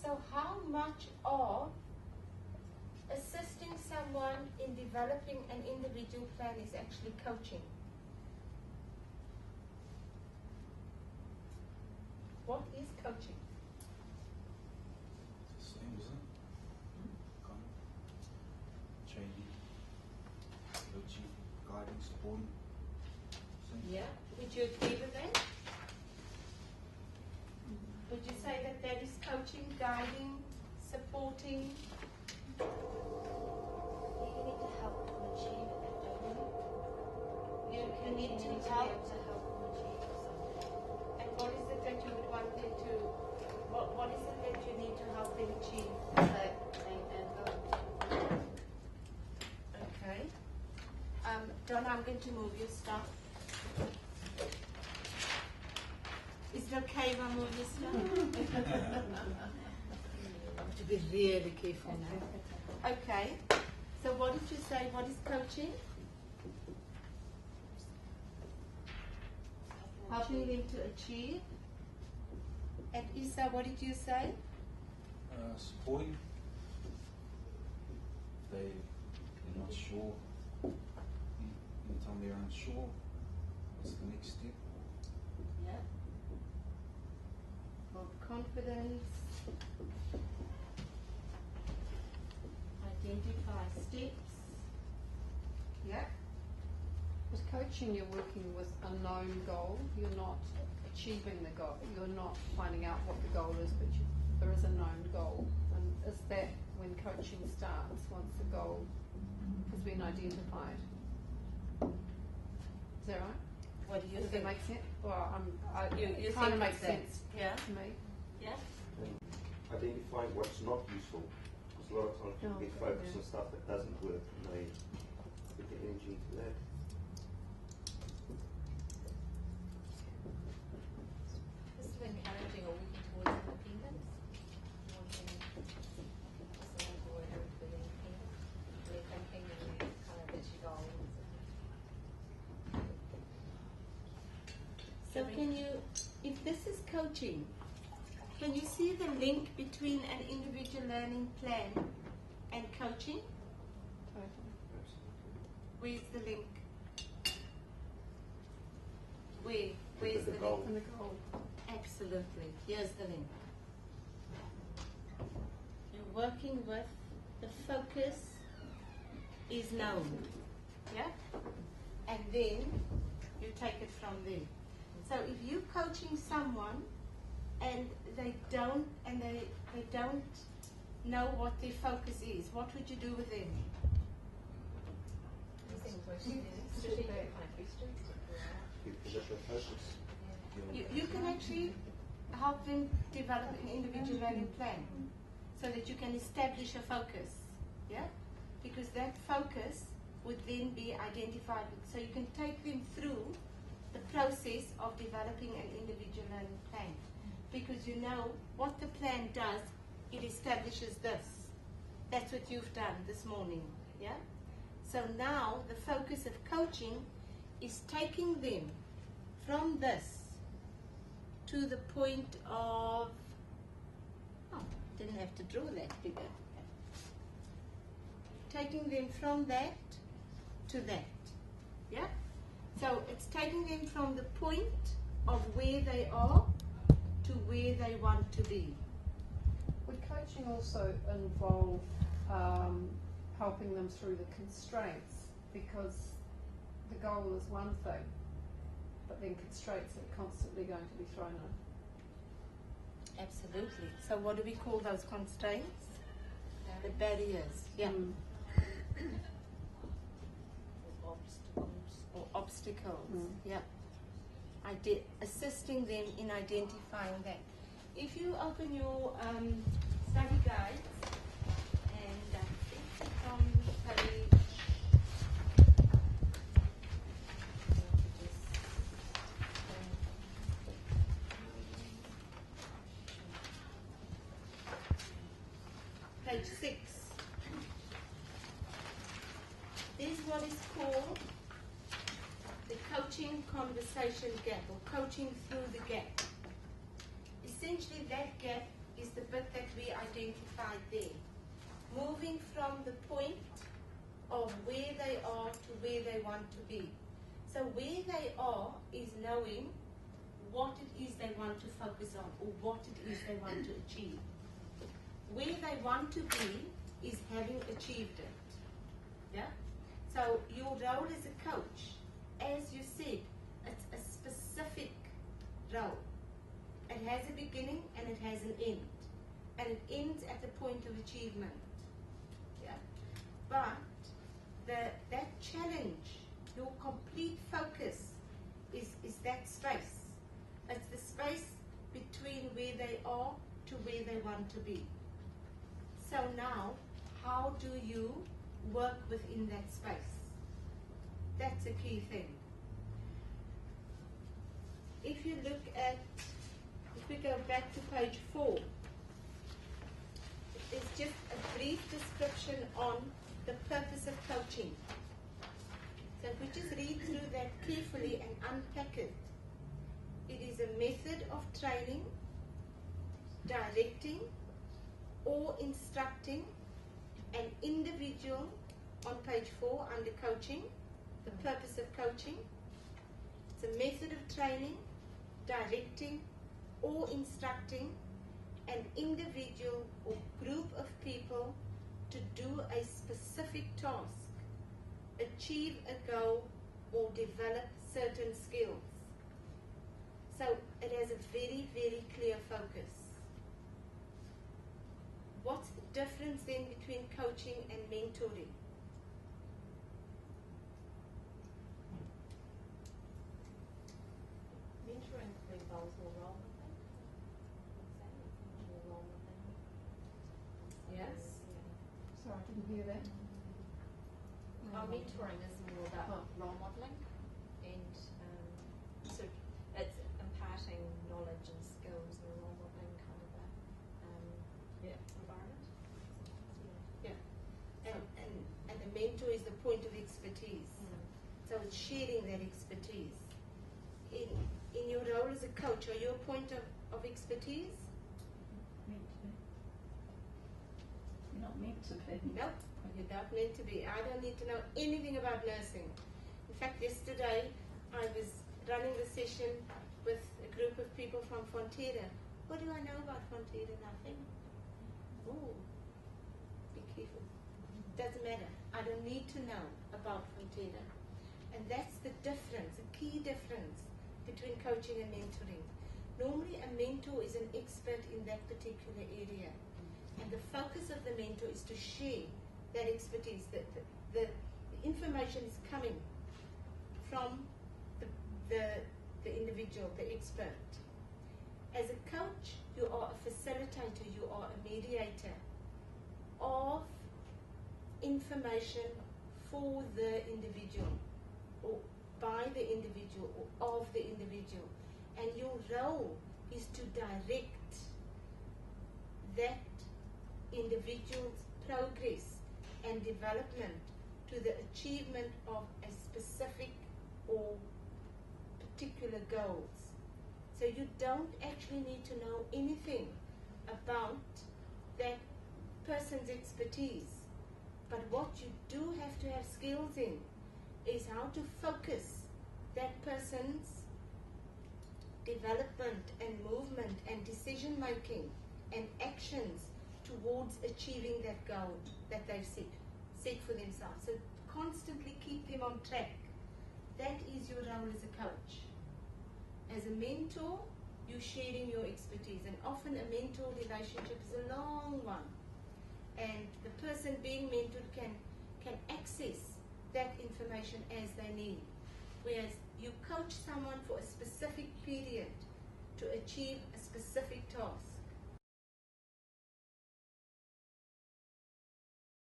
So how much of assisting someone in developing an individual plan is actually coaching? What is coaching? It's the same, isn't it? Kind of. Training, coaching, guiding, supporting. Same. Yeah. Would you agree with that? Would you say that that is coaching, guiding, supporting? You need to help them achieve it, don't you? You need to be able help. to help them achieve something. And what is it that you would want them to, what is it that you need to help them achieve? So they go. Okay. Donna, I'm going to move your stuff. Is it okay if I move your stuff? I have to be really careful now. Okay. So what did you say? What is coaching? Helping them to achieve. And Isa, what did you say? Supporting. If they're not sure, anytime they're unsure, what's the next step? Yeah. Build confidence. Identify steps. Yeah. With coaching, you're working with a known goal. You're not achieving the goal. You're not finding out what the goal is, but there is a known goal. And is that when coaching starts, once the goal has been identified? Is that right? What do you Does think? that make sense? Well, You it kind of think makes that? sense Yeah. to me. Yeah. Identifying what's not useful. Because a lot of times people Oh, get okay, focused yeah. on stuff that doesn't work and they put their energy into that. This is encouraging or working towards independence. Wanting someone to work with independence. They're thinking and they're kind of it's your goals. So can you, if this is coaching, can you see the link between an individual learning plan and coaching? Totally. Where's the link? Where's the goal. link? And the goal. Absolutely. Here's the link. You're working with the focus is known. Yeah? And then you take it from there. So if you're coaching someone and they don't know what their focus is, what would you do with them? Using questions, strategic kind of questions to figure out. Because that's their focus. You can actually help them develop an individual learning plan so that you can establish a focus, yeah? Because that focus would then be identified, so you can take them through the process of developing an individual learning plan. Because you know what the plan does, it establishes this. That's what you've done this morning, yeah? So now the focus of coaching is taking them from this to the point of, didn't have to draw that figure. Taking them from that to that, yeah? So it's taking them from the point of where they are to where they want to be. Would coaching also involve helping them through the constraints? Because the goal is one thing, but then constraints are constantly going to be thrown in. Absolutely. So what do we call those constraints? The barriers. Yeah. Obstacles. Or obstacles. Mm. Yeah. Assisting them in identifying that. If you open your study guides and from page page 6. This is what is called the coaching conversation gap, or coaching through the gap. Essentially, that gap is the bit that we identified there. Moving from the point of where they are to where they want to be. So where they are is knowing what it is they want to focus on or what it is they want to achieve. Where they want to be is having achieved it. Yeah? So your role as a coach, as you said, it's a specific role. It has a beginning and it has an end. And it ends at the point of achievement. Yeah? But that challenge, your complete focus is that space. It's the space between where they are to where they want to be. So now, how do you work within that space? That's a key thing. If you look at, if we go back to page 4, there's just a brief description on the purpose of coaching. So if we just read through that carefully and unpack it, it is a method of training, directing, or instructing an individual, on page 4 under coaching, the purpose of coaching. It's a method of training, directing, or instructing an individual or group of people to do a specific task, achieve a goal, or develop certain skills. So it has a very, very clear focus. What's the difference then between coaching and mentoring? Mentoring involves more role within. More role within. Yes. Sorry, I didn't hear that. Mentoring is more about role modelling, and so it's imparting knowledge and skills and role modelling kind of a environment. Yeah. And the mentor is the point of expertise. So it's sharing that expertise. In your role as a coach, are you a point of expertise? Meant to be. You're not meant to be. No, you're not meant to be. I don't need to know anything about nursing. In fact, yesterday I was running the session with a group of people from Fonterra. What do I know about Fonterra? Nothing. Oh, be careful. Doesn't matter. I don't need to know about Fonterra. And that's the difference, a key difference between coaching and mentoring. Normally a mentor is an expert in that particular area. And the focus of the mentor is to share that expertise. The information is coming from the individual, the expert. As a coach, you are a facilitator, you are a mediator of information for the individual, or by the individual, or of the individual. And your role is to direct that individual's progress and development to the achievement of a specific or particular goals. So you don't actually need to know anything about that person's expertise. But what you do have to have skills in is how to focus that person's development and movement and decision making and actions towards achieving that goal that they've set for themselves. So constantly keep them on track. That is your role as a coach. As a mentor, you're sharing your expertise, and often a mentor relationship is a long one. And the person being mentored can access that information as they need. Whereas you coach someone for a specific period to achieve a specific task.